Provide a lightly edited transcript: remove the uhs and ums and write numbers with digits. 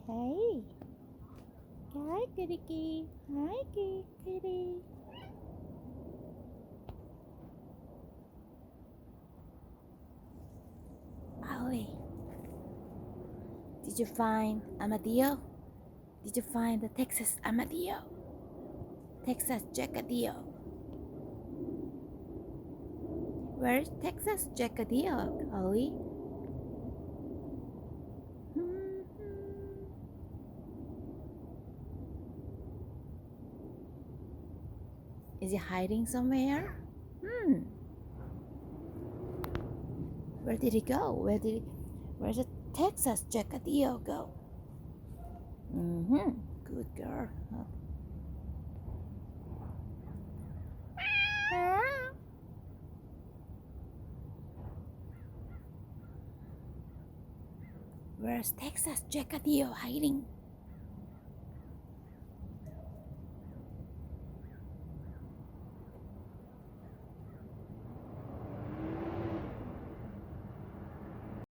Hey. Hi, kitty. Hi, kitty. Ollie, did you find Amadillo? Did you find the Texas Amadillo? Texas Jackadillo. Where's Texas Jackadillo, Ollie? Is he hiding somewhere? Where did he go? Where's the Texas Jackadillo go? Good girl. Where's Texas Jackadillo hiding?